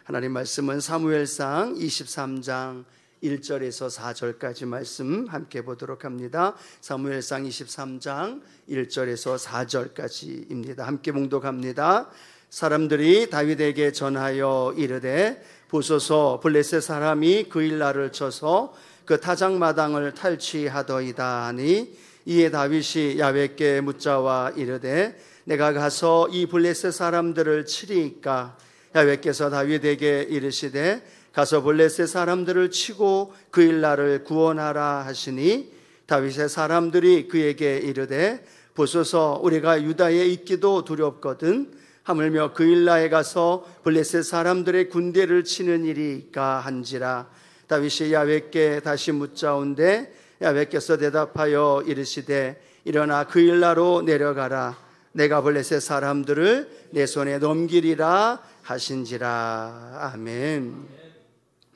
하나님 말씀은 사무엘상 23장 1절에서 4절까지 말씀 함께 보도록 합니다. 사무엘상 23장 1절에서 4절까지입니다. 함께 봉독합니다. 사람들이 다윗에게 전하여 이르되 보소서 블레셋 사람이 그 일날을 쳐서 그 타작마당을 탈취하더이다 하니 이에 다윗이 야훼께 묻자와 이르되 내가 가서 이 블레셋 사람들을 치리이까? 야훼께서 다윗에게 이르시되 가서 블레셋 사람들을 치고 그 일날을 구원하라 하시니 다윗의 사람들이 그에게 이르되 보소서 우리가 유다에 있기도 두렵거든 하물며 그 일날에 가서 블레셋 사람들의 군대를 치는 일이까 한지라. 다윗이 야훼께 다시 묻자온데 야훼께서 대답하여 이르시되 일어나 그 일나로 내려가라. 내가 블레셋 사람들을 내 손에 넘기리라 하신지라. 아멘.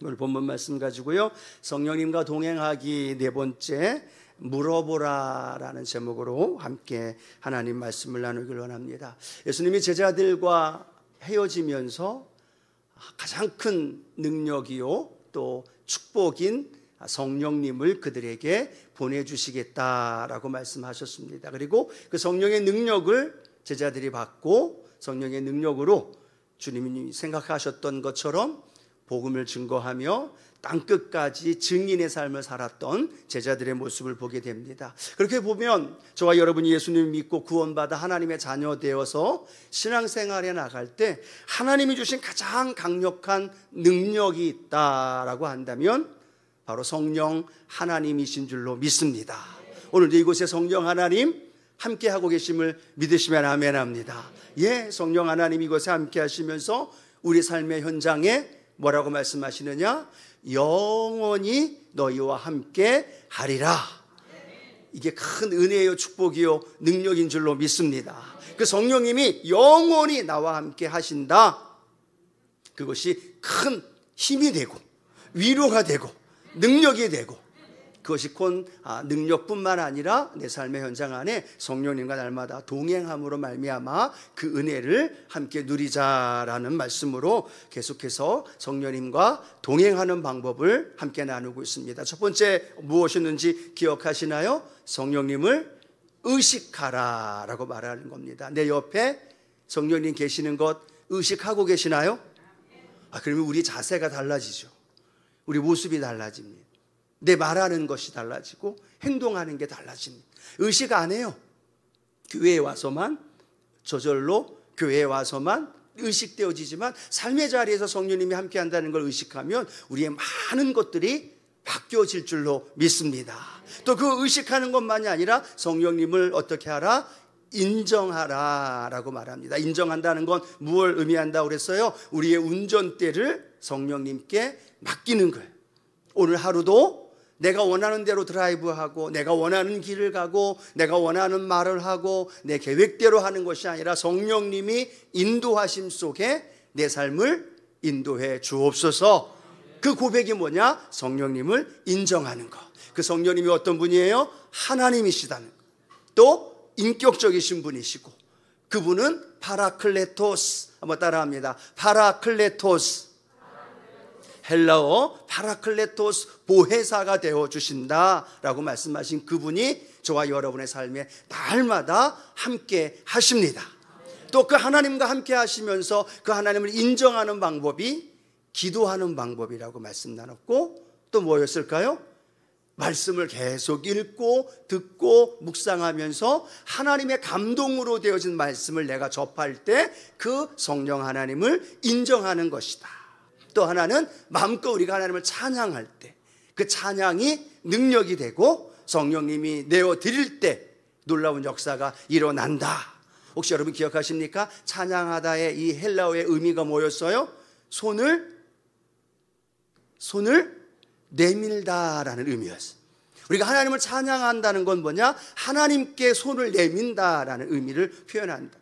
오늘 본문 말씀 가지고요, 성령님과 동행하기 네 번째, 물어보라라는 제목으로 함께 하나님 말씀을 나누길 원합니다. 예수님이 제자들과 헤어지면서 가장 큰 능력이요 또 축복인 성령님을 그들에게 보내주시겠다라고 말씀하셨습니다. 그리고 그 성령의 능력을 제자들이 받고 성령의 능력으로 주님이 생각하셨던 것처럼 복음을 증거하며 땅끝까지 증인의 삶을 살았던 제자들의 모습을 보게 됩니다. 그렇게 보면 저와 여러분이 예수님을 믿고 구원받아 하나님의 자녀 되어서 신앙생활에 나갈 때 하나님이 주신 가장 강력한 능력이 있다라고 한다면 바로 성령 하나님이신 줄로 믿습니다. 오늘도 이곳에 성령 하나님 함께하고 계심을 믿으시면 아멘 합니다. 예, 성령 하나님 이곳에 함께 하시면서 우리 삶의 현장에 뭐라고 말씀하시느냐? 영원히 너희와 함께 하리라. 이게 큰 은혜요 축복이요 능력인 줄로 믿습니다. 그 성령님이 영원히 나와 함께 하신다. 그것이 큰 힘이 되고 위로가 되고 능력이 되고 그것이 곧 능력뿐만 아니라 내 삶의 현장 안에 성령님과 날마다 동행함으로 말미암아 그 은혜를 함께 누리자라는 말씀으로 계속해서 성령님과 동행하는 방법을 함께 나누고 있습니다. 첫 번째 무엇이었는지 기억하시나요? 성령님을 의식하라라고 말하는 겁니다. 내 옆에 성령님 계시는 것 의식하고 계시나요? 그러면 우리 자세가 달라지죠. 우리 모습이 달라집니다. 내 말하는 것이 달라지고 행동하는 게 달라집니다. 의식 안 해요. 교회에 와서만, 저절로 교회에 와서만 의식되어지지만 삶의 자리에서 성령님이 함께 한다는 걸 의식하면 우리의 많은 것들이 바뀌어질 줄로 믿습니다. 또 그 의식하는 것만이 아니라 성령님을 어떻게 하라? 인정하라 라고 말합니다. 인정한다는 건 무엇을 의미한다고 그랬어요? 우리의 운전대를 성령님께 맡기는 거예요. 오늘 하루도 내가 원하는 대로 드라이브하고 내가 원하는 길을 가고 내가 원하는 말을 하고 내 계획대로 하는 것이 아니라 성령님이 인도하심 속에 내 삶을 인도해 주옵소서. 그 고백이 뭐냐? 성령님을 인정하는 것. 그 성령님이 어떤 분이에요? 하나님이시다는 것. 또 인격적이신 분이시고 그분은 파라클레토스. 한번 따라합니다. 파라클레토스. 헬라어 파라클레토스, 보혜사가 되어주신다라고 말씀하신 그분이 저와 여러분의 삶에 날마다 함께 하십니다. 또 그 하나님과 함께 하시면서 그 하나님을 인정하는 방법이 기도하는 방법이라고 말씀 나눴고 또 뭐였을까요? 말씀을 계속 읽고 듣고 묵상하면서 하나님의 감동으로 되어진 말씀을 내가 접할 때 그 성령 하나님을 인정하는 것이다. 또 하나는 마음껏 우리가 하나님을 찬양할 때 그 찬양이 능력이 되고 성령님이 내어드릴 때 놀라운 역사가 일어난다. 혹시 여러분 기억하십니까? 찬양하다의 이 헬라어의 의미가 뭐였어요? 손을 내밀다라는 의미였어요. 우리가 하나님을 찬양한다는 건 뭐냐? 하나님께 손을 내민다라는 의미를 표현한다.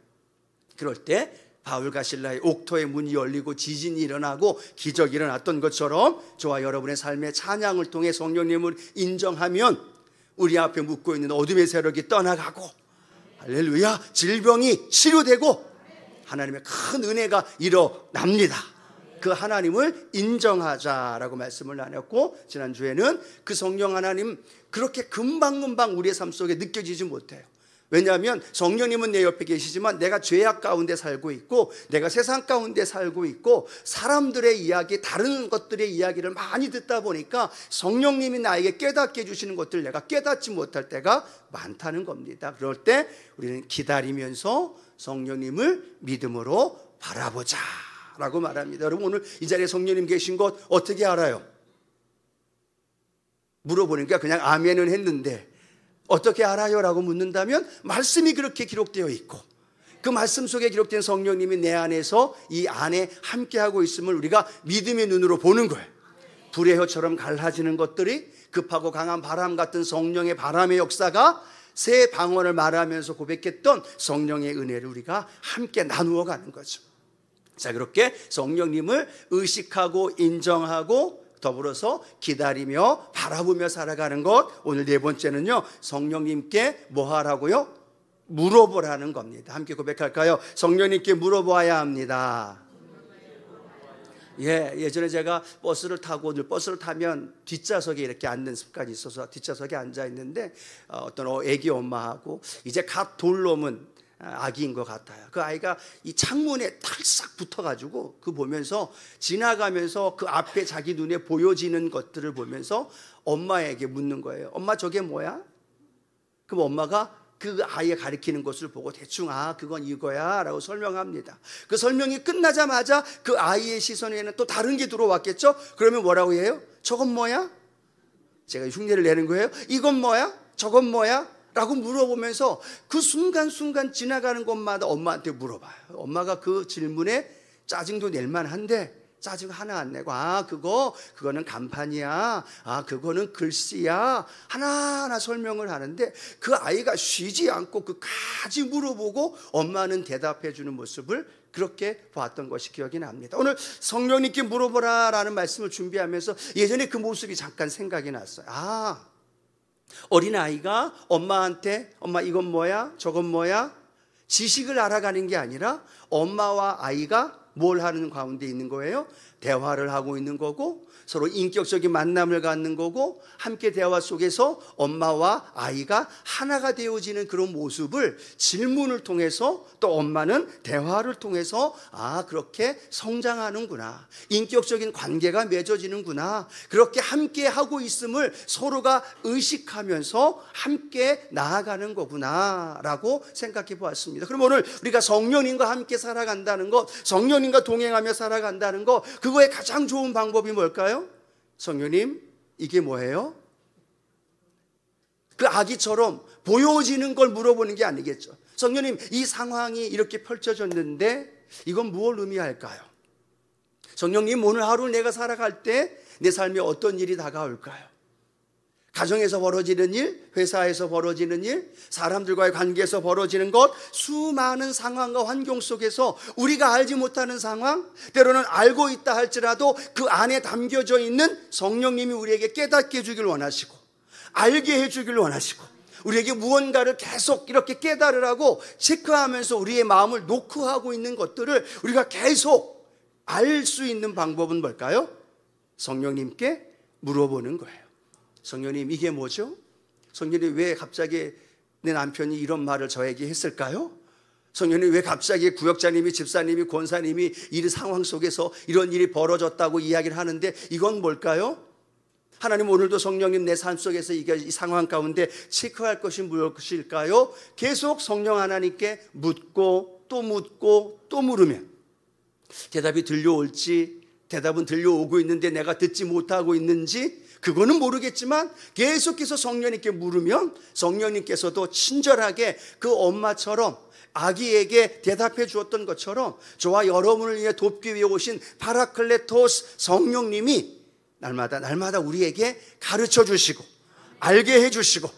그럴 때 바울과 실라의 옥토의 문이 열리고 지진이 일어나고 기적이 일어났던 것처럼 저와 여러분의 삶의 찬양을 통해 성령님을 인정하면 우리 앞에 묻고 있는 어둠의 세력이 떠나가고 할렐루야, 질병이 치료되고 하나님의 큰 은혜가 일어납니다. 그 하나님을 인정하자라고 말씀을 나눴고, 지난주에는 그 성령 하나님 그렇게 금방금방 우리의 삶 속에 느껴지지 못해요. 왜냐하면 성령님은 내 옆에 계시지만 내가 죄악 가운데 살고 있고, 내가 세상 가운데 살고 있고, 사람들의 이야기, 다른 것들의 이야기를 많이 듣다 보니까 성령님이 나에게 깨닫게 해주시는 것들을 내가 깨닫지 못할 때가 많다는 겁니다. 그럴 때 우리는 기다리면서 성령님을 믿음으로 바라보자 라고 말합니다. 여러분, 오늘 이 자리에 성령님 계신 것 어떻게 알아요? 물어보니까 그냥 아멘은 했는데 어떻게 알아요? 라고 묻는다면 말씀이 그렇게 기록되어 있고, 그 말씀 속에 기록된 성령님이 내 안에서 이 안에 함께하고 있음을 우리가 믿음의 눈으로 보는 거예요. 불의 혀처럼 갈라지는 것들이 급하고 강한 바람 같은 성령의 바람의 역사가 새 방언을 말하면서 고백했던 성령의 은혜를 우리가 함께 나누어 가는 거죠. 자, 그렇게 성령님을 의식하고 인정하고 더불어서 기다리며 바라보며 살아가는 것. 오늘 네 번째는요, 성령님께 뭐 하라고요? 물어보라는 겁니다. 함께 고백할까요? 성령님께 물어보아야 합니다. 예전에 제가 버스를 타면 뒷좌석에 이렇게 앉는 습관이 있어서 뒷좌석에 앉아 있는데, 어떤 애기 엄마하고 이제 갓 돌놓은 아기인 것 같아요. 그 아이가 이 창문에 탈싹 붙어가지고 그 보면서 지나가면서 그 앞에 자기 눈에 보여지는 것들을 보면서 엄마에게 묻는 거예요. 엄마, 저게 뭐야? 그럼 엄마가 그 아이가 가리키는 것을 보고 대충 그건 이거야 라고 설명합니다. 그 설명이 끝나자마자 그 아이의 시선에는 또 다른 게 들어왔겠죠. 그러면 뭐라고 해요? 저건 뭐야? 제가 흉내를 내는 거예요. 이건 뭐야? 저건 뭐야? 라고 물어보면서 그 순간순간 지나가는 곳마다 엄마한테 물어봐요. 엄마가 그 질문에 짜증도 낼 만한데 짜증 하나 안 내고, 그거는 간판이야, 그거는 글씨야, 하나하나 설명을 하는데 그 아이가 쉬지 않고 그까지 물어보고 엄마는 대답해 주는 모습을 그렇게 봤던 것이 기억이 납니다. 오늘 성령님께 물어보라라는 말씀을 준비하면서 예전에 그 모습이 잠깐 생각이 났어요. 어린아이가 엄마한테 엄마 이건 뭐야? 저건 뭐야? 지식을 알아가는 게 아니라 엄마와 아이가 뭘 하는 가운데 있는 거예요? 대화를 하고 있는 거고, 서로 인격적인 만남을 갖는 거고, 함께 대화 속에서 엄마와 아이가 하나가 되어지는 그런 모습을 질문을 통해서, 또 엄마는 대화를 통해서 그렇게 성장하는구나, 인격적인 관계가 맺어지는구나, 그렇게 함께 하고 있음을 서로가 의식하면서 함께 나아가는 거구나 라고 생각해 보았습니다. 그럼 오늘 우리가 성령님과 함께 살아간다는 것, 성령님과 동행하며 살아간다는 것, 그거의 가장 좋은 방법이 뭘까요? 성령님, 이게 뭐예요? 그 아기처럼 보여지는 걸 물어보는 게 아니겠죠. 성령님, 이 상황이 이렇게 펼쳐졌는데 이건 무엇을 의미할까요? 성령님, 오늘 하루 내가 살아갈 때 내 삶에 어떤 일이 다가올까요? 가정에서 벌어지는 일, 회사에서 벌어지는 일, 사람들과의 관계에서 벌어지는 것, 수많은 상황과 환경 속에서 우리가 알지 못하는 상황, 때로는 알고 있다 할지라도 그 안에 담겨져 있는 성령님이 우리에게 깨닫게 해주길 원하시고, 알게 해주길 원하시고, 우리에게 무언가를 계속 이렇게 깨달으라고 체크하면서 우리의 마음을 노크하고 있는 것들을 우리가 계속 알 수 있는 방법은 뭘까요? 성령님께 물어보는 거예요. 성령님, 이게 뭐죠? 성령님, 왜 갑자기 내 남편이 이런 말을 저에게 했을까요? 성령님, 왜 갑자기 구역장님이, 집사님이, 권사님이 이 상황 속에서 이런 일이 벌어졌다고 이야기를 하는데 이건 뭘까요? 하나님, 오늘도 성령님 내 삶 속에서 이 상황 가운데 체크할 것이 무엇일까요? 계속 성령 하나님께 묻고 또 묻고 또 물으면 대답이 들려올지, 대답은 들려오고 있는데 내가 듣지 못하고 있는지 그거는 모르겠지만 계속해서 성령님께 물으면 성령님께서도 친절하게 그 엄마처럼 아기에게 대답해 주었던 것처럼 저와 여러분을 위해 돕기 위해 오신 파라클레토스 성령님이 날마다 우리에게 가르쳐 주시고 알게 해 주시고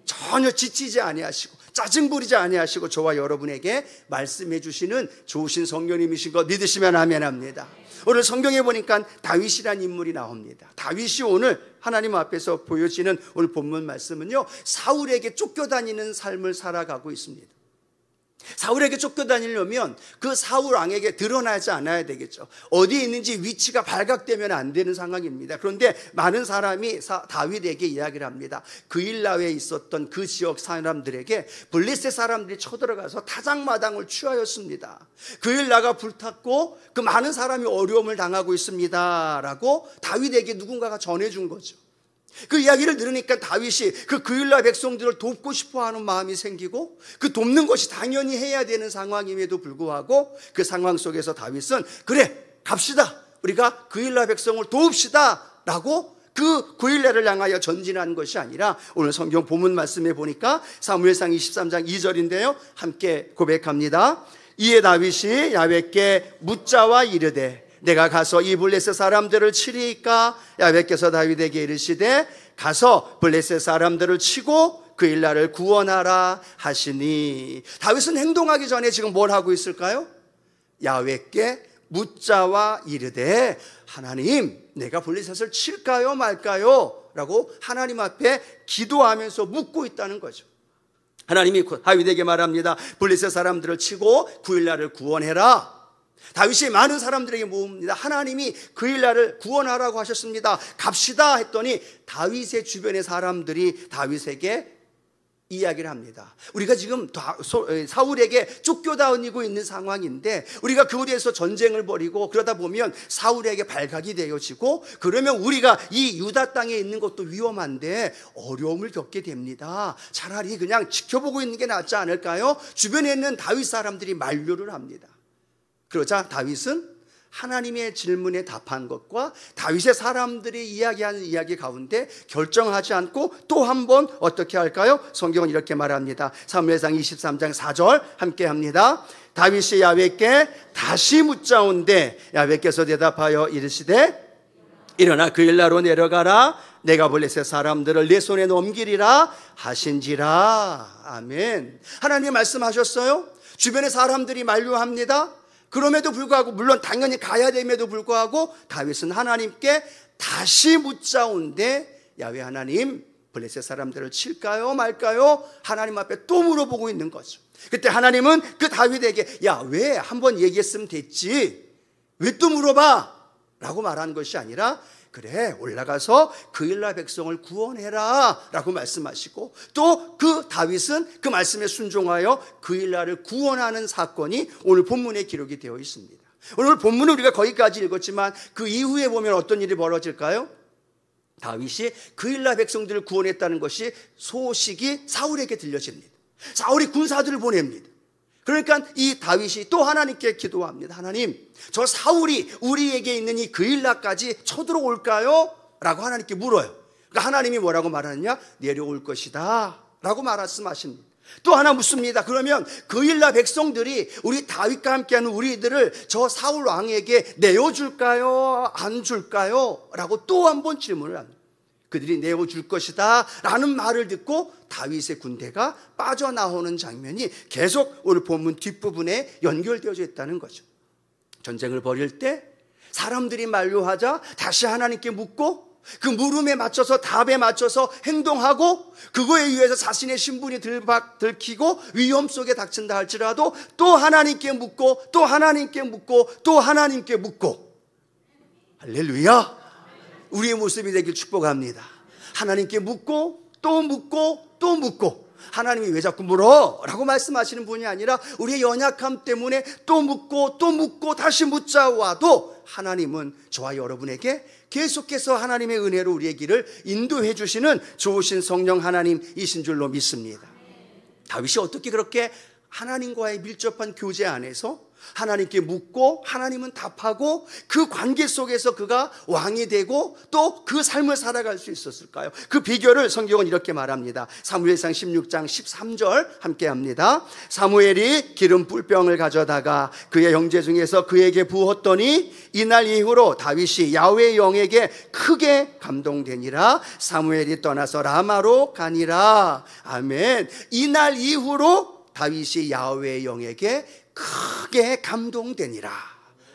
전혀 지치지 아니하시고 짜증 부리지 아니하시고 저와 여러분에게 말씀해 주시는 좋으신 성령님이신 것 믿으시면 아멘 합니다. 오늘 성경에 보니까 다윗이라는 인물이 나옵니다. 다윗이 오늘 하나님 앞에서 보여지는 오늘 본문 말씀은요, 사울에게 쫓겨다니는 삶을 살아가고 있습니다. 사울에게 쫓겨다니려면 그 사울 왕에게 드러나지 않아야 되겠죠. 어디에 있는지 위치가 발각되면 안 되는 상황입니다. 그런데 많은 사람이 다윗에게 이야기를 합니다. 그일라에 있었던 그 지역 사람들에게 블레셋 사람들이 쳐들어가서 타작마당을 취하였습니다. 그일라가 불탔고 그 많은 사람이 어려움을 당하고 있습니다 라고 다윗에게 누군가가 전해준 거죠. 그 이야기를 들으니까 다윗이 그 그일라 백성들을 돕고 싶어하는 마음이 생기고, 그 돕는 것이 당연히 해야 되는 상황임에도 불구하고 그 상황 속에서 다윗은 그래 갑시다, 우리가 그일라 백성을 도웁시다 라고 그 그일라를 향하여 전진한 것이 아니라, 오늘 성경 본문 말씀에 보니까 사무엘상 23장 2절인데요 함께 고백합니다. 이에 다윗이 야훼께 묻자와 이르되 내가 가서 이 블레셋 사람들을 치리이까? 야훼께서 다윗에게 이르시되 가서 블레셋 사람들을 치고 그일라를 구원하라 하시니. 다윗은 행동하기 전에 지금 뭘 하고 있을까요? 야훼께 묻자와 이르되, 하나님 내가 블레셋을 칠까요 말까요? 라고 하나님 앞에 기도하면서 묻고 있다는 거죠. 하나님이 다윗에게 말합니다. 블레셋 사람들을 치고 그일라를 구원해라. 다윗이 많은 사람들에게 모읍니다. 하나님이 그일라를 구원하라고 하셨습니다. 갑시다 했더니 다윗의 주변의 사람들이 다윗에게 이야기를 합니다. 우리가 지금 사울에게 쫓겨다니고 있는 상황인데 우리가 그곳에서 전쟁을 벌이고 그러다 보면 사울에게 발각이 되어지고, 그러면 우리가 이 유다 땅에 있는 것도 위험한데 어려움을 겪게 됩니다. 차라리 그냥 지켜보고 있는 게 낫지 않을까요? 주변에 있는 다윗 사람들이 만류를 합니다. 그러자 다윗은 하나님의 질문에 답한 것과 다윗의 사람들이 이야기하는 이야기 가운데 결정하지 않고 또 한 번 어떻게 할까요? 성경은 이렇게 말합니다. 사무엘상 23장 4절 함께 합니다. 다윗이 야훼께 다시 묻자온데 야훼께서 대답하여 이르시되 일어나 그일라로 내려가라. 내가 블레셋 사람들을 내 손에 넘기리라 하신지라. 아멘. 하나님 말씀하셨어요. 주변의 사람들이 만류합니다. 그럼에도 불구하고, 물론 당연히 가야 됨에도 불구하고 다윗은 하나님께 다시 묻자온데 야훼 하나님 블레셋 사람들을 칠까요 말까요? 하나님 앞에 또 물어보고 있는 거죠. 그때 하나님은 그 다윗에게 야, 왜 한번 얘기했으면 됐지, 왜 또 물어봐? 라고 말한 것이 아니라 그래 올라가서 그일라 백성을 구원해라 라고 말씀하시고, 또 그 다윗은 그 말씀에 순종하여 그일라를 구원하는 사건이 오늘 본문에 기록이 되어 있습니다. 오늘 본문은 우리가 거기까지 읽었지만 그 이후에 보면 어떤 일이 벌어질까요? 다윗이 그일라 백성들을 구원했다는 것이 소식이 사울에게 들려집니다. 사울이 군사들을 보냅니다. 그러니까 이 다윗이 또 하나님께 기도합니다. 하나님, 저 사울이 우리에게 있는 이 그일라까지 쳐들어올까요? 라고 하나님께 물어요. 그러니까 하나님이 뭐라고 말하느냐? 내려올 것이다 라고 말씀하십니다. 또 하나 묻습니다. 그러면 그일라 백성들이 우리 다윗과 함께하는 우리들을 저 사울 왕에게 내어줄까요? 안 줄까요? 라고 또 한 번 질문을 합니다. 그들이 내어줄 것이다 라는 말을 듣고 다윗의 군대가 빠져나오는 장면이 계속 오늘 본문 뒷부분에 연결되어져 있다는 거죠. 전쟁을 벌일 때 사람들이 만류하자 다시 하나님께 묻고, 그 물음에 맞춰서 답에 맞춰서 행동하고, 그거에 의해서 자신의 신분이 들키고 위험 속에 닥친다 할지라도 또 하나님께 묻고 또 하나님께 묻고 또 하나님께 묻고. 할렐루야. 우리의 모습이 되길 축복합니다. 하나님께 묻고 또 묻고 또 묻고. 하나님이 왜 자꾸 물어? 라고 말씀하시는 분이 아니라 우리의 연약함 때문에 또 묻고 또 묻고 다시 묻자와도 하나님은 저와 여러분에게 계속해서 하나님의 은혜로 우리의 길을 인도해 주시는 좋으신 성령 하나님이신 줄로 믿습니다. 다윗이 어떻게 그렇게 하나님과의 밀접한 교제 안에서 하나님께 묻고 하나님은 답하고 그 관계 속에서 그가 왕이 되고 또 그 삶을 살아갈 수 있었을까요? 그 비결을 성경은 이렇게 말합니다. 사무엘상 16장 13절 함께 합니다. 사무엘이 기름 뿔병을 가져다가 그의 형제 중에서 그에게 부었더니 이날 이후로 다윗이 야훼의 영에게 크게 감동되니라. 사무엘이 떠나서 라마로 가니라. 아멘. 이날 이후로 다윗이 야훼의 영에게 크게 감동되니라.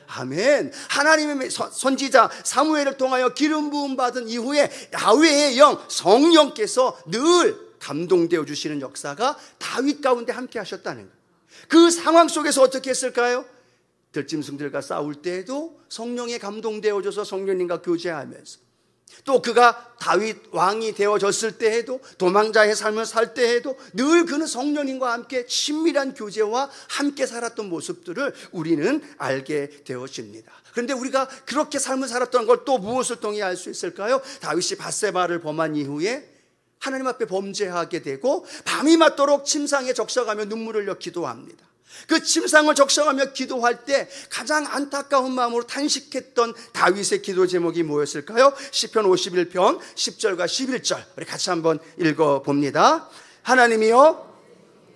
아멘. 하나님의 선지자 사무엘을 통하여 기름 부음 받은 이후에 야훼의 영, 성령께서 늘 감동되어 주시는 역사가 다윗 가운데 함께 하셨다는 거예요. 그 상황 속에서 어떻게 했을까요? 들짐승들과 싸울 때에도 성령에 감동되어져서 성령님과 교제하면서, 또 그가 다윗 왕이 되어졌을 때에도, 도망자의 삶을 살 때에도 늘 그는 성령님과 함께 친밀한 교제와 함께 살았던 모습들을 우리는 알게 되어집니다. 그런데 우리가 그렇게 삶을 살았던 걸 또 무엇을 통해 알 수 있을까요? 다윗이 밧세바를 범한 이후에 하나님 앞에 범죄하게 되고 밤이 맞도록 침상에 적셔가며 눈물을 흘려 기도합니다. 그 침상을 적셔가며 기도할 때 가장 안타까운 마음으로 탄식했던 다윗의 기도 제목이 뭐였을까요? 시편 51편 10절과 11절 우리 같이 한번 읽어봅니다. 하나님이여,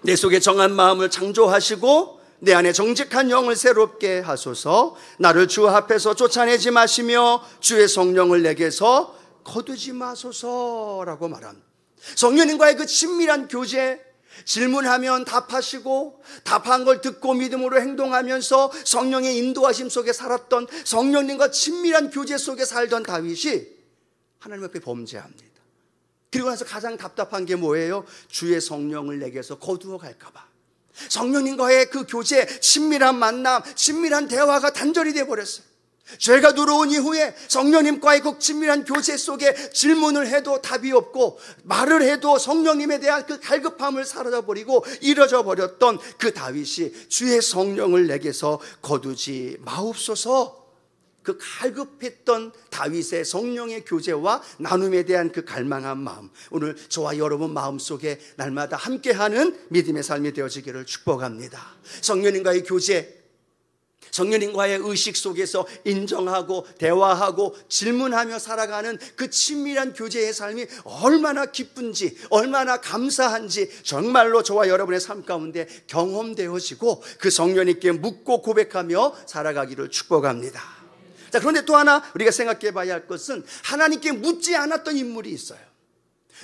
내 속에 정한 마음을 창조하시고 내 안에 정직한 영을 새롭게 하소서. 나를 주 앞에서 쫓아내지 마시며 주의 성령을 내게서 거두지 마소서라고 말합니다. 성령님과의 그 친밀한 교제, 질문하면 답하시고 답한 걸 듣고 믿음으로 행동하면서 성령의 인도하심 속에 살았던, 성령님과 친밀한 교제 속에 살던 다윗이 하나님 앞에 범죄합니다. 그리고 나서 가장 답답한 게 뭐예요? 주의 성령을 내게서 거두어 갈까 봐. 성령님과의 그 교제, 친밀한 만남, 친밀한 대화가 단절이 되어버렸어요. 죄가 들어온 이후에 성령님과의 그 친밀한 교제 속에 질문을 해도 답이 없고, 말을 해도 성령님에 대한 그 갈급함을 사라져버리고 이뤄져 버렸던 그 다윗이 주의 성령을 내게서 거두지 마옵소서. 그 갈급했던 다윗의 성령의 교제와 나눔에 대한 그 갈망한 마음, 오늘 저와 여러분 마음속에 날마다 함께하는 믿음의 삶이 되어지기를 축복합니다. 성령님과의 교제, 성령님과의 의식 속에서 인정하고 대화하고 질문하며 살아가는 그 친밀한 교제의 삶이 얼마나 기쁜지, 얼마나 감사한지 정말로 저와 여러분의 삶 가운데 경험되어지고 그 성령님께 묻고 고백하며 살아가기를 축복합니다. 자, 그런데 또 하나 우리가 생각해 봐야 할 것은 하나님께 묻지 않았던 인물이 있어요.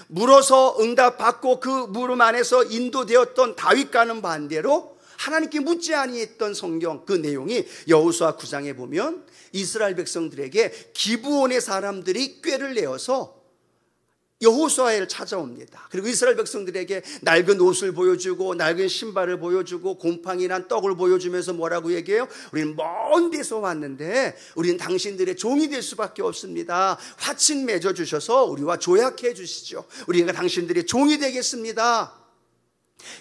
물어서 응답받고 그 물음 안에서 인도되었던 다윗과는 반대로 하나님께 묻지 아니했던 성경, 그 내용이 여호수아 9장에 보면 이스라엘 백성들에게 기브온의 사람들이 꾀를 내어서 여호수아를 찾아옵니다. 그리고 이스라엘 백성들에게 낡은 옷을 보여주고 낡은 신발을 보여주고 곰팡이 난 떡을 보여주면서 뭐라고 얘기해요? 우리는 먼 데서 왔는데 우리는 당신들의 종이 될 수밖에 없습니다. 화친 맺어주셔서 우리와 조약해 주시죠. 우리가 당신들의 종이 되겠습니다.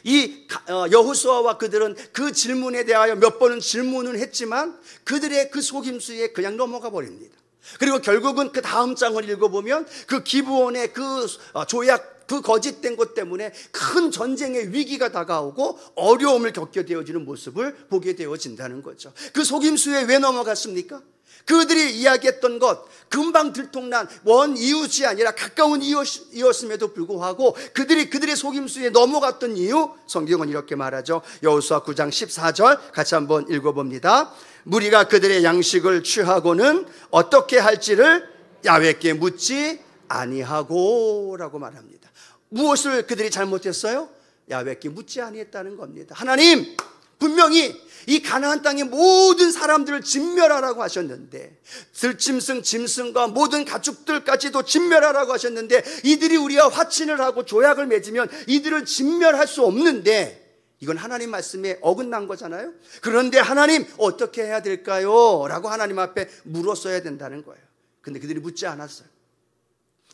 이 여호수아와 그들은 그 질문에 대하여 몇 번은 질문을 했지만 그들의 그 속임수에 그냥 넘어가 버립니다. 그리고 결국은 그 다음 장을 읽어보면 그 기브온의 그 조약, 그 거짓된 것 때문에 큰 전쟁의 위기가 다가오고 어려움을 겪게 되어지는 모습을 보게 되어진다는 거죠. 그 속임수에 왜 넘어갔습니까? 그들이 이야기했던 것, 금방 들통난 먼 이웃이 아니라 가까운 이웃이었음에도 불구하고 그들의 속임수에 넘어갔던 이유, 성경은 이렇게 말하죠. 여호수아 9장 14절 같이 한번 읽어봅니다. 무리가 그들의 양식을 취하고는 어떻게 할지를 야훼께 묻지 아니하고 라고 말합니다. 무엇을 그들이 잘못했어요? 야훼께 묻지 아니했다는 겁니다. 하나님, 분명히 이 가나안 땅의 모든 사람들을 진멸하라고 하셨는데, 들짐승, 짐승과 모든 가축들까지도 진멸하라고 하셨는데, 이들이 우리와 화친을 하고 조약을 맺으면 이들을 진멸할 수 없는데, 이건 하나님 말씀에 어긋난 거잖아요. 그런데 하나님 어떻게 해야 될까요? 라고 하나님 앞에 물었어야 된다는 거예요. 근데 그들이 묻지 않았어요.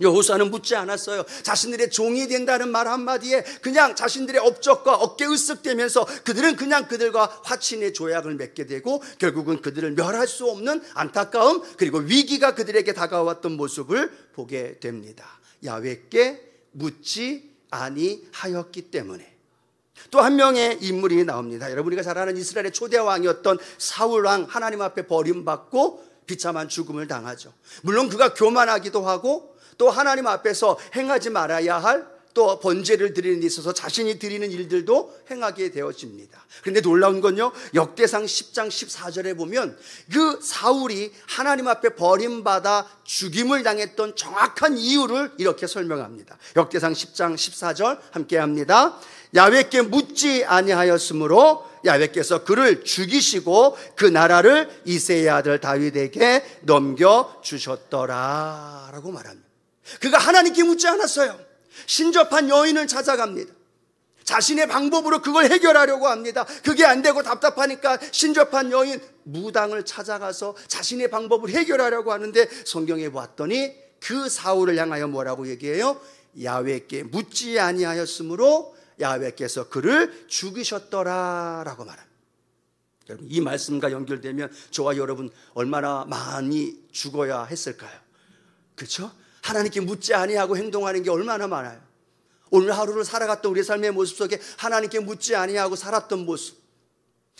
여호수아는 묻지 않았어요. 자신들의 종이 된다는 말 한마디에 그냥 자신들의 업적과 어깨 으쓱대면서 그들은 그냥 그들과 화친의 조약을 맺게 되고 결국은 그들을 멸할 수 없는 안타까움, 그리고 위기가 그들에게 다가왔던 모습을 보게 됩니다. 야훼께 묻지 아니하였기 때문에. 또 한 명의 인물이 나옵니다. 여러분이 잘 아는 이스라엘의 초대 왕이었던 사울 왕, 하나님 앞에 버림받고 비참한 죽음을 당하죠. 물론 그가 교만하기도 하고 또 하나님 앞에서 행하지 말아야 할 또 번제를 드리는 데 있어서 자신이 드리는 일들도 행하게 되어집니다. 그런데 놀라운 건요, 역대상 10장 14절에 보면 그 사울이 하나님 앞에 버림받아 죽임을 당했던 정확한 이유를 이렇게 설명합니다. 역대상 10장 14절 함께 합니다. 야훼께 묻지 아니하였으므로 야훼께서 그를 죽이시고 그 나라를 이새의 아들 다윗에게 넘겨주셨더라 라고 말합니다. 그가 하나님께 묻지 않았어요. 신접한 여인을 찾아갑니다. 자신의 방법으로 그걸 해결하려고 합니다. 그게 안 되고 답답하니까 신접한 여인 무당을 찾아가서 자신의 방법을 해결하려고 하는데, 성경에 봤더니 그 사울을 향하여 뭐라고 얘기해요? 야훼께 묻지 아니하였으므로 야훼께서 그를 죽이셨더라라고 말합니다. 여러분, 이 말씀과 연결되면 저와 여러분 얼마나 많이 죽어야 했을까요? 그렇죠? 하나님께 묻지 아니하고 행동하는 게 얼마나 많아요. 오늘 하루를 살아갔던 우리 삶의 모습 속에 하나님께 묻지 아니하고 살았던 모습,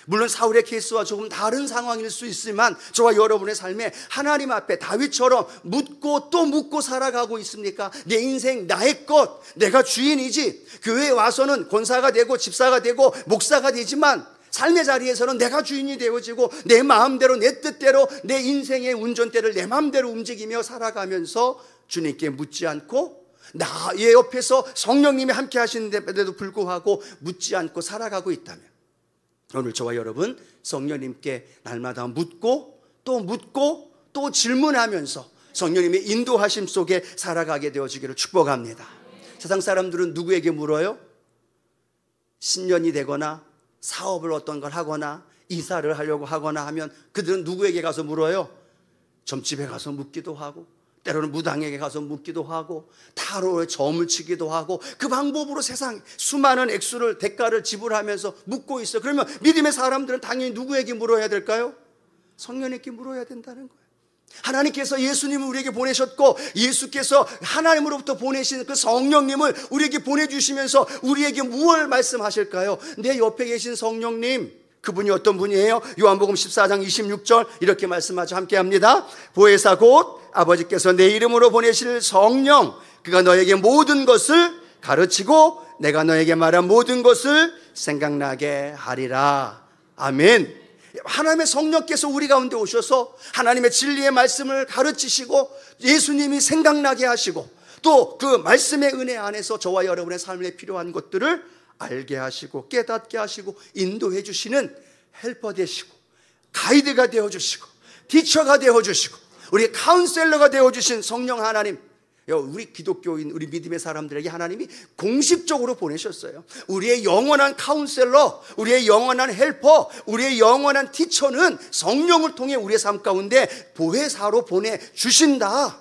물론 사울의 케이스와 조금 다른 상황일 수 있지만 저와 여러분의 삶에 하나님 앞에 다윗처럼 묻고 또 묻고 살아가고 있습니까? 내 인생 나의 것, 내가 주인이지. 교회에 와서는 권사가 되고 집사가 되고 목사가 되지만 삶의 자리에서는 내가 주인이 되어지고 내 마음대로 내 뜻대로 내 인생의 운전대를 내 마음대로 움직이며 살아가면서 주님께 묻지 않고 나의 옆에서 성령님이 함께 하시는데도 불구하고 묻지 않고 살아가고 있다면, 오늘 저와 여러분 성령님께 날마다 묻고 또 질문하면서 성령님의 인도하심 속에 살아가게 되어지기를 축복합니다. 세상 사람들은 누구에게 물어요? 신년이 되거나 사업을 어떤 걸 하거나 이사를 하려고 하거나 하면 그들은 누구에게 가서 물어요? 점집에 가서 묻기도 하고, 때로는 무당에게 가서 묻기도 하고, 타로에 점을 치기도 하고, 그 방법으로 세상 수많은 액수를 대가를 지불하면서 묻고 있어요. 그러면 믿음의 사람들은 당연히 누구에게 물어야 될까요? 성령님께 물어야 된다는 거예요. 하나님께서 예수님을 우리에게 보내셨고, 예수께서 하나님으로부터 보내신 그 성령님을 우리에게 보내주시면서 우리에게 무엇을 말씀하실까요? 내 옆에 계신 성령님, 그분이 어떤 분이에요? 요한복음 14장 26절 이렇게 말씀하죠. 함께 합니다. 보혜사 곧 아버지께서 내 이름으로 보내실 성령, 그가 너에게 모든 것을 가르치고 내가 너에게 말한 모든 것을 생각나게 하리라. 아멘. 하나님의 성령께서 우리 가운데 오셔서 하나님의 진리의 말씀을 가르치시고 예수님이 생각나게 하시고 또 그 말씀의 은혜 안에서 저와 여러분의 삶에 필요한 것들을 알게 하시고 깨닫게 하시고 인도해 주시는 헬퍼 되시고 가이드가 되어주시고 티처가 되어주시고 우리 카운셀러가 되어주신 성령 하나님, 우리 기독교인, 우리 믿음의 사람들에게 하나님이 공식적으로 보내셨어요. 우리의 영원한 카운셀러, 우리의 영원한 헬퍼, 우리의 영원한 티처는 성령을 통해 우리의 삶 가운데 보혜사로 보내주신다.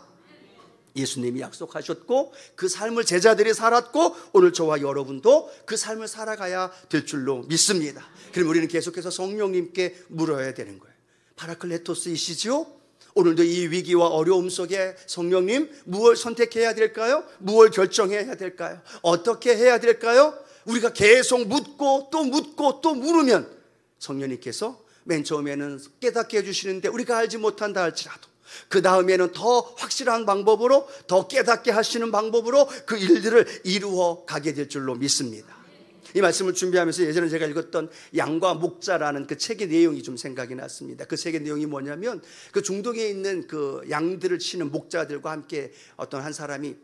예수님이 약속하셨고 그 삶을 제자들이 살았고 오늘 저와 여러분도 그 삶을 살아가야 될 줄로 믿습니다. 그럼 우리는 계속해서 성령님께 물어야 되는 거예요. 파라클레토스이시죠? 오늘도 이 위기와 어려움 속에 성령님 무엇을 선택해야 될까요? 무엇을 결정해야 될까요? 어떻게 해야 될까요? 우리가 계속 묻고 또 물으면 성령님께서 맨 처음에는 깨닫게 해주시는데 우리가 알지 못한다 할지라도 그 다음에는 더 확실한 방법으로 더 깨닫게 하시는 방법으로 그 일들을 이루어 가게 될 줄로 믿습니다. 이 말씀을 준비하면서 예전에 제가 읽었던 양과 목자라는 그 책의 내용이 좀 생각이 났습니다. 그 책의 내용이 뭐냐면 그 중동에 있는 그 양들을 치는 목자들과 함께 어떤 한 사람이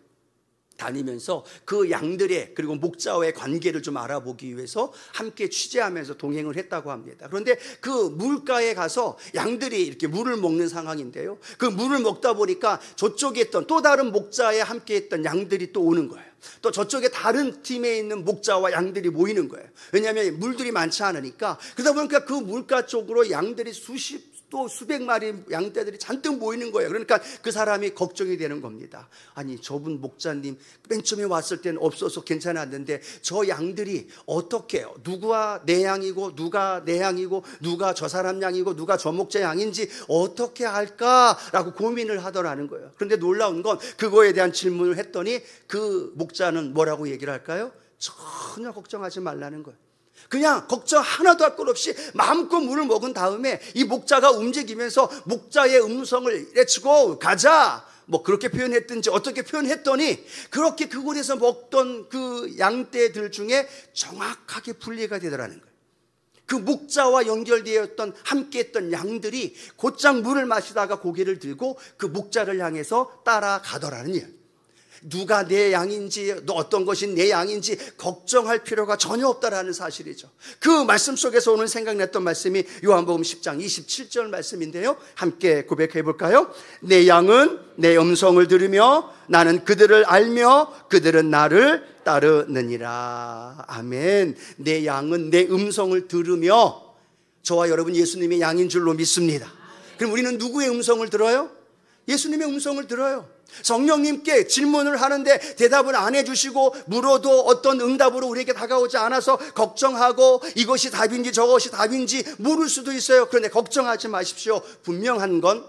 다니면서 그 양들의 그리고 목자와의 관계를 좀 알아보기 위해서 함께 취재하면서 동행을 했다고 합니다. 그런데 그 물가에 가서 양들이 이렇게 물을 먹는 상황인데요, 그 물을 먹다 보니까 저쪽에 있던 또 다른 목자에 함께 있던 양들이 또 오는 거예요. 또 저쪽에 다른 팀에 있는 목자와 양들이 모이는 거예요. 왜냐하면 물들이 많지 않으니까. 그러다 보니까 그 물가 쪽으로 양들이 또 수백 마리 양떼들이 잔뜩 모이는 거예요. 그러니까 그 사람이 걱정이 되는 겁니다. 아니, 저분 목자님 맨 처음에 왔을 때는 없어서 괜찮았는데 저 양들이 어떻게 해요? 누가 내 양이고 누가 내 양이고 누가 저 사람 양이고 누가 저 목자 양인지 어떻게 할까라고 고민을 하더라는 거예요. 그런데 놀라운 건 그거에 대한 질문을 했더니 그 목자는 뭐라고 얘기를 할까요? 전혀 걱정하지 말라는 거예요. 그냥 걱정 하나도 할 것 없이 마음껏 물을 먹은 다음에 이 목자가 움직이면서 목자의 음성을 내치고 가자, 뭐 그렇게 표현했든지 어떻게 표현했더니 그렇게 그곳에서 먹던 그 양떼들 중에 정확하게 분리가 되더라는 거예요. 그 목자와 연결되었던 함께했던 양들이 곧장 물을 마시다가 고개를 들고 그 목자를 향해서 따라가더라는 이야기. 누가 내 양인지, 어떤 것이 내 양인지 걱정할 필요가 전혀 없다라는 사실이죠. 그 말씀 속에서 오늘 생각났던 말씀이 요한복음 10장 27절 말씀인데요, 함께 고백해 볼까요? 내 양은 내 음성을 들으며 나는 그들을 알며 그들은 나를 따르느니라. 아멘. 내 양은 내 음성을 들으며, 저와 여러분 예수님의 양인 줄로 믿습니다. 그럼 우리는 누구의 음성을 들어요? 예수님의 음성을 들어요. 성령님께 질문을 하는데 대답을 안 해주시고, 물어도 어떤 응답으로 우리에게 다가오지 않아서 걱정하고 이것이 답인지 저것이 답인지 모를 수도 있어요. 그런데 걱정하지 마십시오. 분명한 건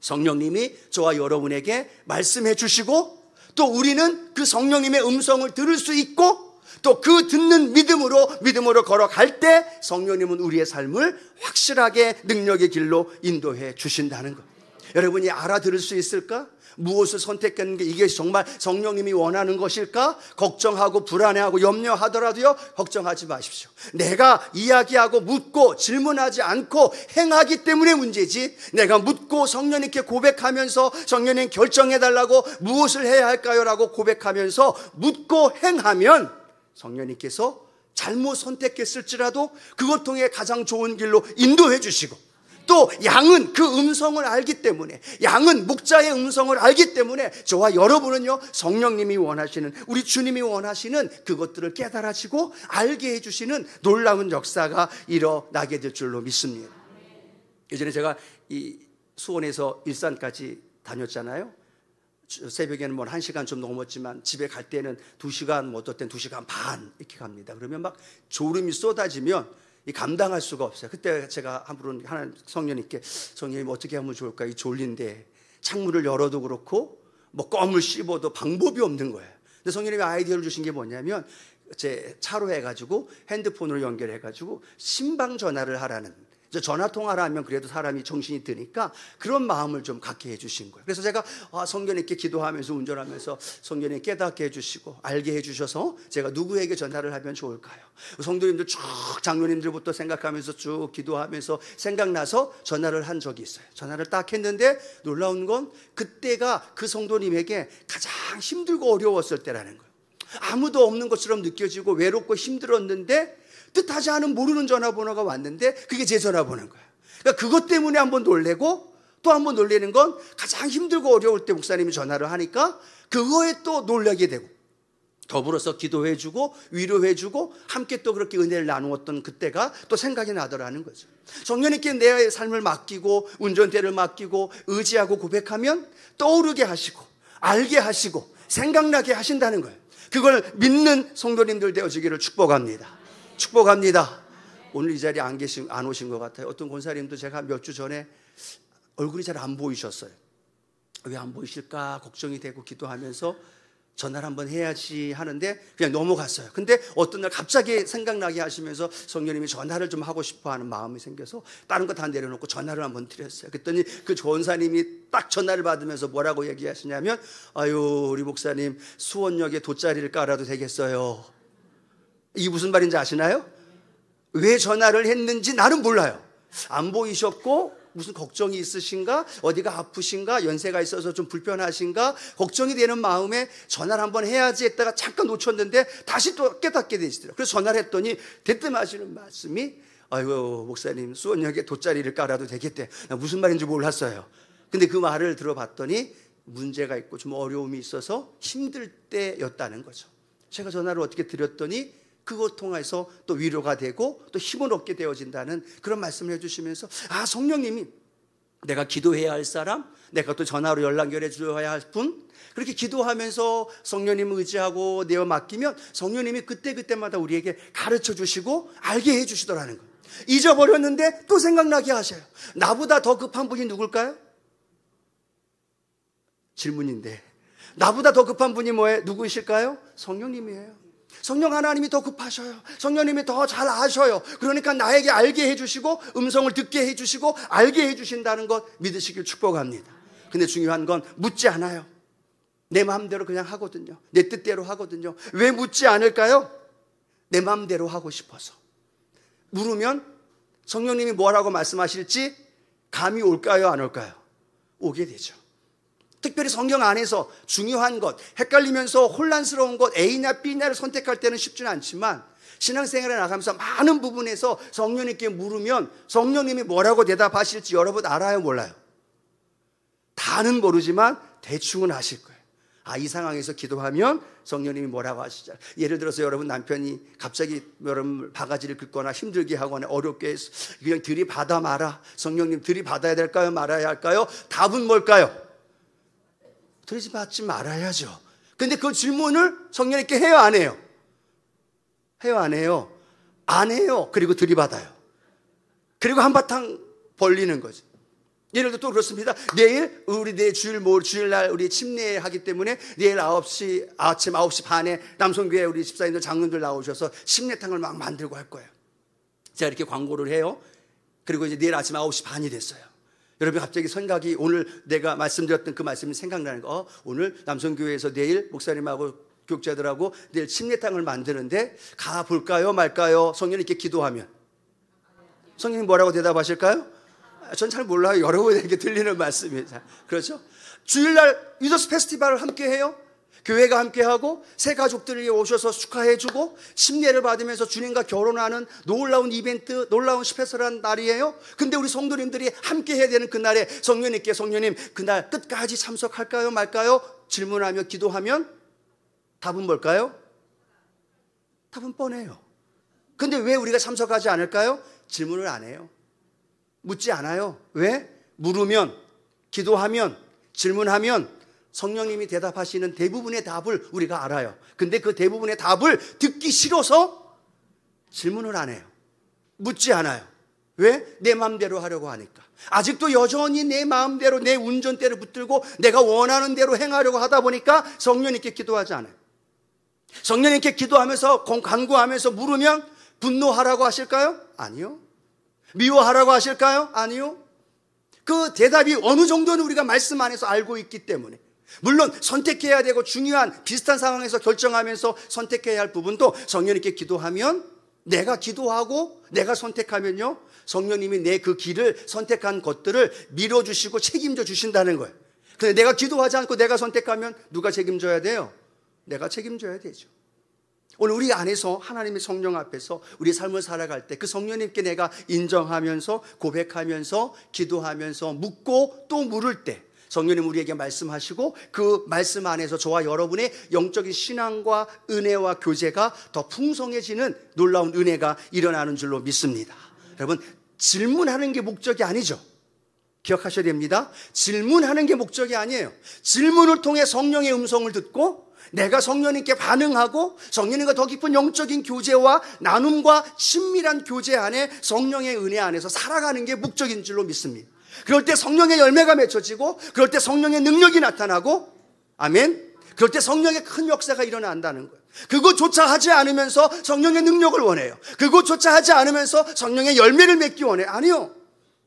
성령님이 저와 여러분에게 말씀해 주시고, 또 우리는 그 성령님의 음성을 들을 수 있고, 또 그 듣는 믿음으로 걸어갈 때 성령님은 우리의 삶을 확실하게 능력의 길로 인도해 주신다는 것. 여러분이 알아들을 수 있을까? 무엇을 선택하는 게 이게 정말 성령님이 원하는 것일까? 걱정하고 불안해하고 염려하더라도요, 걱정하지 마십시오. 내가 이야기하고 묻고 질문하지 않고 행하기 때문에 문제지, 내가 묻고 성령님께 고백하면서 성령님 결정해달라고 무엇을 해야 할까요? 라고 고백하면서 묻고 행하면 성령님께서 잘못 선택했을지라도 그것 통해 가장 좋은 길로 인도해 주시고, 또 양은 그 음성을 알기 때문에, 양은 목자의 음성을 알기 때문에 저와 여러분은요, 성령님이 원하시는, 우리 주님이 원하시는 그것들을 깨달아지고 알게 해주시는 놀라운 역사가 일어나게 될 줄로 믿습니다. 예전에 제가 이 수원에서 일산까지 다녔잖아요. 새벽에는 뭐 1시간 좀 넘었지만 집에 갈 때는 2시간, 뭐 어떨 땐 2시간 반 이렇게 갑니다. 그러면 막 졸음이 쏟아지면 감당할 수가 없어요. 그때 제가 하나님 성령님께, 성령님 어떻게 하면 좋을까? 이 졸린데 창문을 열어도 그렇고 뭐 껌을 씹어도 방법이 없는 거예요. 근데 성령님이 아이디어를 주신 게 뭐냐면, 제 차로 해가지고 핸드폰으로 연결해가지고 신방 전화를 하라는, 전화 통화를 하면 그래도 사람이 정신이 드니까 그런 마음을 좀 갖게 해주신 거예요. 그래서 제가 성령님께 기도하면서 운전하면서 성령님 깨닫게 해주시고 알게 해주셔서 제가 누구에게 전화를 하면 좋을까요? 성도님들 쭉, 장로님들부터 생각하면서 쭉 기도하면서 생각나서 전화를 한 적이 있어요. 전화를 딱 했는데 놀라운 건 그때가 그 성도님에게 가장 힘들고 어려웠을 때라는 거예요. 아무도 없는 것처럼 느껴지고 외롭고 힘들었는데 뜻하지 않은 모르는 전화번호가 왔는데 그게 제 전화번호인 거예요. 그러니까 그것 때문에 한번 놀래고, 또 한번 놀래는 건 가장 힘들고 어려울 때 목사님이 전화를 하니까 그거에 또 놀라게 되고, 더불어서 기도해주고 위로해주고 함께 또 그렇게 은혜를 나누었던 그때가 또 생각이 나더라는 거죠. 성령님께 내 삶을 맡기고 운전대를 맡기고 의지하고 고백하면 떠오르게 하시고 알게 하시고 생각나게 하신다는 거예요. 그걸 믿는 성도님들 되어지기를 축복합니다. 축복합니다. 오늘 이 자리에 안 오신 것 같아요. 어떤 권사님도 제가 몇 주 전에 얼굴이 잘 안 보이셨어요. 왜 안 보이실까 걱정이 되고 기도하면서 전화를 한번 해야지 하는데 그냥 넘어갔어요. 근데 어떤 날 갑자기 생각나게 하시면서 성령님이 전화를 좀 하고 싶어 하는 마음이 생겨서 다른 거 다 내려놓고 전화를 한번 드렸어요. 그랬더니 그 권사님이 딱 전화를 받으면서 뭐라고 얘기하시냐면, 아유, 우리 목사님 수원역에 돗자리를 깔아도 되겠어요. 이게 무슨 말인지 아시나요? 왜 전화를 했는지 나는 몰라요. 안 보이셨고 무슨 걱정이 있으신가? 어디가 아프신가? 연세가 있어서 좀 불편하신가? 걱정이 되는 마음에 전화를 한번 해야지 했다가 잠깐 놓쳤는데 다시 또 깨닫게 되시더라고요. 그래서 전화를 했더니 대뜸하시는 말씀이, 아이고 목사님 수원역에 돗자리를 깔아도 되겠대. 나 무슨 말인지 몰랐어요. 근데 그 말을 들어봤더니 문제가 있고 좀 어려움이 있어서 힘들 때였다는 거죠. 제가 전화를 어떻게 드렸더니 그것 통해서 또 위로가 되고 또 힘을 얻게 되어진다는 그런 말씀을 해주시면서, 성령님이 내가 기도해야 할 사람, 내가 또 전화로 연락해 줘야 할 분, 그렇게 기도하면서 성령님을 의지하고 내어 맡기면 성령님이 그때그때마다 우리에게 가르쳐 주시고 알게 해 주시더라는 거예요. 잊어버렸는데 또 생각나게 하셔요. 나보다 더 급한 분이 누굴까요? 질문인데 나보다 더 급한 분이 누구이실까요? 성령님이에요. 성령 하나님이 더 급하셔요. 성령님이 더 잘 아셔요. 그러니까 나에게 알게 해주시고 음성을 듣게 해주시고 알게 해주신다는 것 믿으시길 축복합니다. 근데 중요한 건 묻지 않아요. 내 마음대로 그냥 하거든요. 내 뜻대로 하거든요. 왜 묻지 않을까요? 내 마음대로 하고 싶어서. 물으면 성령님이 뭐라고 말씀하실지 감이 올까요? 안 올까요? 오게 되죠. 특별히 성경 안에서 중요한 것, 헷갈리면서 혼란스러운 것, A냐 B냐를 선택할 때는 쉽지는 않지만 신앙생활에 나가면서 많은 부분에서 성령님께 물으면 성령님이 뭐라고 대답하실지 여러분 알아요, 몰라요? 다는 모르지만 대충은 아실 거예요. 이 상황에서 기도하면 성령님이 뭐라고 하시죠? 예를 들어서 여러분 남편이 갑자기 여러분 바가지를 긁거나 힘들게 하거나 어렵게 해서 그냥 들이받아 마라. 성령님 들이받아야 될까요? 말아야 할까요? 답은 뭘까요? 들이받지 말아야죠. 근데 그 질문을 성령님께 해요, 안 해요? 해요, 안 해요? 안 해요. 그리고 들이받아요. 그리고 한바탕 벌리는 거죠. 예를 들어 또 그렇습니다. 내일 주일날 우리 침례하기 때문에 내일 아침 9시 반에 남성교회 우리 집사님들 장로들 나오셔서 침례탕을 막 만들고 할 거예요. 제가 이렇게 광고를 해요. 그리고 이제 내일 아침 9시 반이 됐어요. 여러분 갑자기 생각이 오늘 내가 말씀드렸던 그 말씀이 생각나는 거. 오늘 남성교회에서 내일 목사님하고 교육자들하고 내일 침례탕을 만드는데 가볼까요 말까요? 성령님께 기도하면 성령님 뭐라고 대답하실까요? 전 잘 몰라요. 여러분에게 들리는 말씀이에요. 그렇죠? 주일날 유더스 페스티벌을 함께 해요. 교회가 함께하고 새 가족들이 오셔서 축하해주고 침례를 받으면서 주님과 결혼하는 놀라운 이벤트, 놀라운 스페셜한 날이에요. 근데 우리 성도님들이 함께 해야 되는 그날에 성령님께 성령님 그날 끝까지 참석할까요 말까요? 질문하며 기도하면 답은 뭘까요? 답은 뻔해요. 근데 왜 우리가 참석하지 않을까요? 질문을 안 해요. 묻지 않아요. 왜? 물으면, 기도하면, 질문하면 성령님이 대답하시는 대부분의 답을 우리가 알아요. 근데 그 대부분의 답을 듣기 싫어서 질문을 안 해요. 묻지 않아요. 왜? 내 마음대로 하려고 하니까. 아직도 여전히 내 마음대로 내 운전대를 붙들고 내가 원하는 대로 행하려고 하다 보니까 성령님께 기도하지 않아요. 성령님께 기도하면서 간구하면서 물으면 분노하라고 하실까요? 아니요. 미워하라고 하실까요? 아니요. 그 대답이 어느 정도는 우리가 말씀 안에서 알고 있기 때문에 물론 선택해야 되고 중요한 비슷한 상황에서 결정하면서 선택해야 할 부분도 성령님께 기도하면 내가 기도하고 내가 선택하면요 성령님이 내 그 길을 선택한 것들을 밀어주시고 책임져 주신다는 거예요. 근데 내가 기도하지 않고 내가 선택하면 누가 책임져야 돼요? 내가 책임져야 되죠. 오늘 우리 안에서 하나님의 성령 앞에서 우리 삶을 살아갈 때 그 성령님께 내가 인정하면서 고백하면서 기도하면서 묻고 또 물을 때 성령님 우리에게 말씀하시고 그 말씀 안에서 저와 여러분의 영적인 신앙과 은혜와 교제가 더 풍성해지는 놀라운 은혜가 일어나는 줄로 믿습니다. 여러분 질문하는 게 목적이 아니죠. 기억하셔야 됩니다. 질문하는 게 목적이 아니에요. 질문을 통해 성령의 음성을 듣고 내가 성령님께 반응하고 성령님과 더 깊은 영적인 교제와 나눔과 친밀한 교제 안에 성령의 은혜 안에서 살아가는 게 목적인 줄로 믿습니다. 그럴 때 성령의 열매가 맺혀지고 그럴 때 성령의 능력이 나타나고 아멘. 그럴 때 성령의 큰 역사가 일어난다는 거예요. 그것조차 하지 않으면서 성령의 능력을 원해요. 그것조차 하지 않으면서 성령의 열매를 맺기 원해요. 아니요.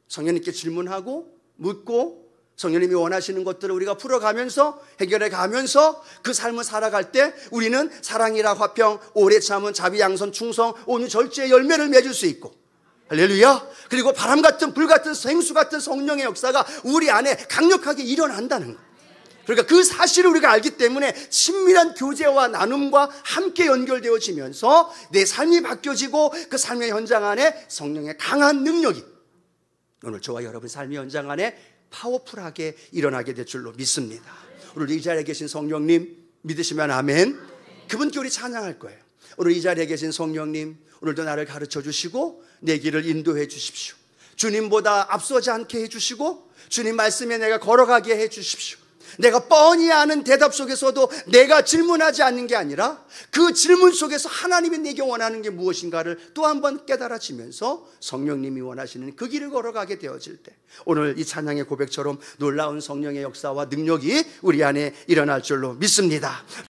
성령님께 질문하고 묻고 성령님이 원하시는 것들을 우리가 풀어가면서 해결해 가면서 그 삶을 살아갈 때 우리는 사랑이라 화평, 오래 참은, 자비, 양선, 충성, 온유, 절제의 열매를 맺을 수 있고 할렐루야. 그리고 바람 같은 불 같은 생수 같은 성령의 역사가 우리 안에 강력하게 일어난다는 거예요. 그러니까 그 사실을 우리가 알기 때문에 친밀한 교제와 나눔과 함께 연결되어지면서 내 삶이 바뀌어지고 그 삶의 현장 안에 성령의 강한 능력이 오늘 저와 여러분 삶의 현장 안에 파워풀하게 일어나게 될 줄로 믿습니다. 오늘 이 자리에 계신 성령님 믿으시면 아멘. 그분께 우리 찬양할 거예요. 오늘 이 자리에 계신 성령님 오늘도 나를 가르쳐 주시고 내 길을 인도해 주십시오. 주님보다 앞서지 않게 해주시고 주님 말씀에 내가 걸어가게 해 주십시오. 내가 뻔히 아는 대답 속에서도 내가 질문하지 않는 게 아니라 그 질문 속에서 하나님이 내게 원하는 게 무엇인가를 또 한 번 깨달아지면서 성령님이 원하시는 그 길을 걸어가게 되어질 때 오늘 이 찬양의 고백처럼 놀라운 성령의 역사와 능력이 우리 안에 일어날 줄로 믿습니다.